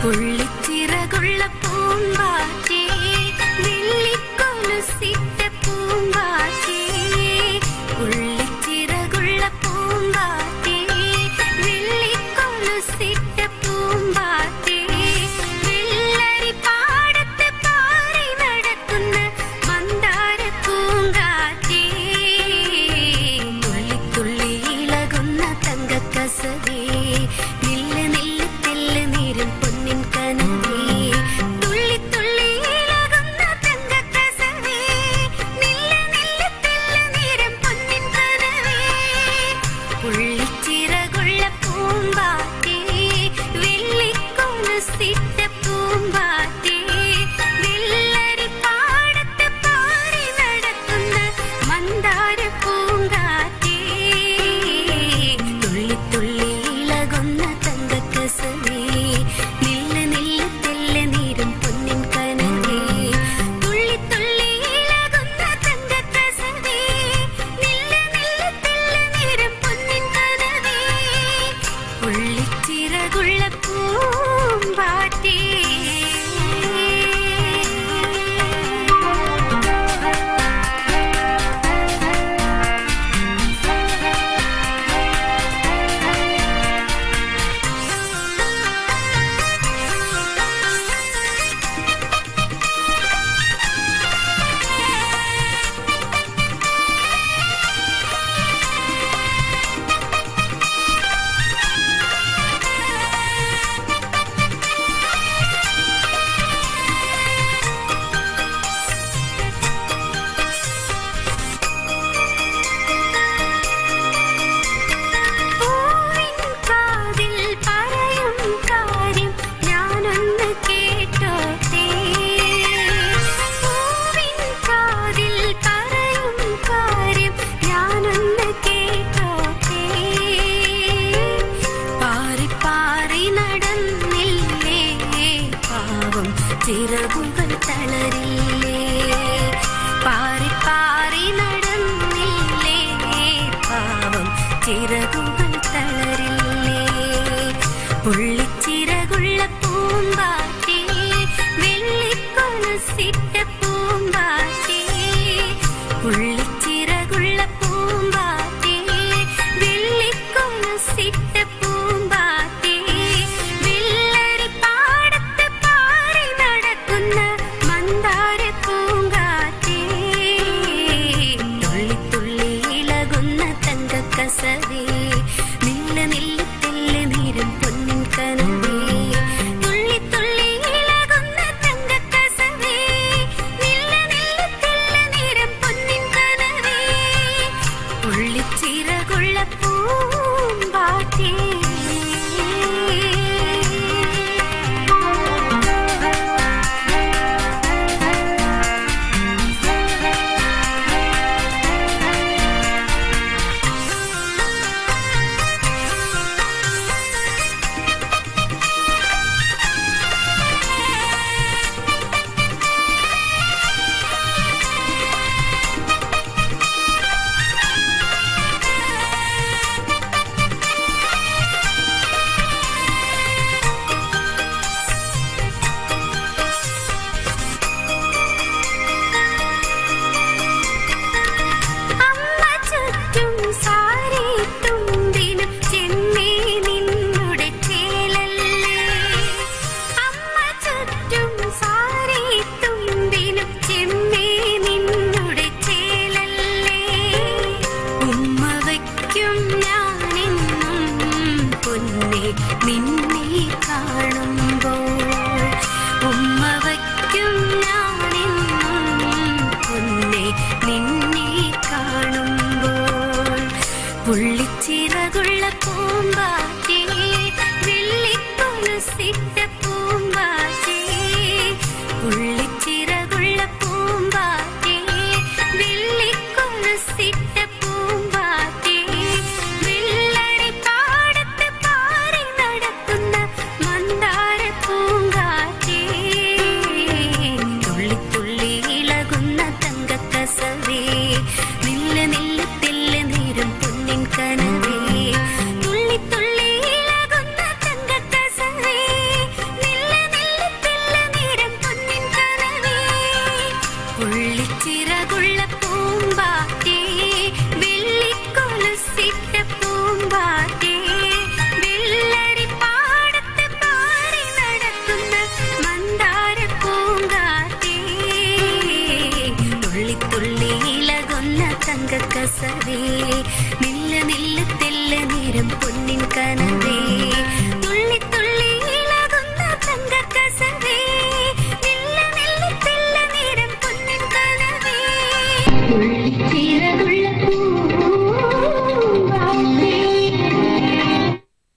പുള്ളിച്ചിറകുള്ള പൂമ്പാറ്റേ വെള്ളിക്കൊലുസിട്ട പൂമ്പാറ്റേ പുള്ളിച്ചിറകുള്ള പൂമ്പാറ്റേ വെള്ളിക്കൊലുസിട്ട പൂമ്പാറ്റേ വെള്ളരി പാടത്ത് പാറി നടക്കുന്ന മന്ദാര പൂങ്കാറ്റേ തുള്ളി തുള്ളി ഇളകുന്ന തങ്കക്കസവേ നില്ല് നില്ല് തെല്ല് നീരും പൊന്നിൻ കനവേ തുള്ളി തുള്ളി ഇളകുന്ന തങ്കക്കസവേ നില്ല് നില്ല് തെല്ല് നീരും പൊന്നിൻ കനവേ പുള്ളിച്ചിറകുള്ള പൂമ്പാറ്റേ വെള്ളിക്കൊലുസിട്ട പൂമ്പാറ്റേ വെള്ളരി പാടത്ത് പാറി നടക്കുന്ന മന്ദാര പൂങ്കാറ്റേ തുള്ളി തുള്ളി ഇളകുന്ന തങ്കക്കസവേ നില്ല് നില്ല് തെല്ല് നീരും പൊന്നിൻ കനവേ തുള്ളി തുള്ളി ഇളകുന്ന തങ്കക്കസവേ നില്ല് നില്ല് തെല്ല് നീരും പൊന്നിൻ കനവേ പുള്ളിച്ചിറകുള്ള പൂമ്പാറ്റേ പൂവിൻ കാതിൽ പറയും കാര്യം ഞാനൊന്ന് കേട്ടോട്ടെ പൂവിൻ കാതിൽ പറയും കാര്യം ഞാനൊന്ന് കേട്ടോട്ടെ പാറി പാറി നടന്നില്ലേ പാവം ചിറകുകൾ തളരില്ലേ പാറി പാറി നടന്നില്ലേ പാവം ചിറകുകൾ തളരില്ലേ പുള്ളിച്ചിറകുള്ള പൂമ്പാറ്റേ വെള്ളിക്കൊലുസിട്ട പൂമ്പാറ്റേ പുള്ളിച്ചിറകുള്ള പൂമ്പാറ്റേ വെള്ളിക്കൊലുസിട്ട പൂമ്പാറ്റേ വെള്ളരി പാടത്ത് പാറി നടക്കുന്ന മന്ദാര പൂങ്കാറ്റേ തുള്ളി തുള്ളി ഇളകുന്ന തങ്കക്കസവേ നില്ല് നില്ല് തെല്ല് നീരും പൊന്നിൻ കനവേ തുള്ളി തുള്ളി ഇളകുന്ന തങ്കക്കസവേ നില്ല് നില്ല് തെല്ല് നീരും പൊന്നിൻ കനവേ പുള്ളിച്ചിറകുള്ള പൂമ്പാറ്റേ അമ്മ ചുറ്റും സാരി തുമ്പിനും ചെമ്മേ നിന്നുടെ ചേലല്ലേ അമ്മ ചുറ്റും സാരി തുമ്പിനും ചെമ്മേ നിന്നുടെ ചേലല്ലേ ഉമ്മ വയ്ക്കും ഞാനെന്നും പൊന്നെ നിന്നെ കാണുമ്പോൾ ഉമ്മ വയ്ക്കും ഞാനെന്നും പൊന്നെ നിന്നെ കാണുമ്പോൾ പുള്ളിച്ചിറകുള്ള പൂമ്പാറ്റേ വെള്ളിക്കൊലുസിട്ട പൂമ്പാറ്റേ പുള്ളിച്ചിറകുള്ള പൂമ്പാറ്റേ വെള്ളിക്കൊലുസിട്ട പൂമ്പാറ്റേ വെള്ളരി പാടത്ത് പാറി നടക്കുന്ന മന്ദാര പൂങ്കാറ്റേ തുള്ളി തുള്ളി ഇളകുന്ന തങ്കക്കസവേ നില്ല് നില്ല് തെല്ല് നീരും പൊന്നിൻ കനവേ തുള്ളി തുള്ളി ഇളകുന്ന തങ്കക്കസവേ നില്ല് കസവേ നില്ല നില്ല തെല്ല നേരം പൊന്നിൻ കനവേ തുള്ളി തുള്ളി ഇളകുന്ന തങ്ക കസവേ നില്ല നില്ല തെല്ല നേരം പൊന്നിൻ കനവേ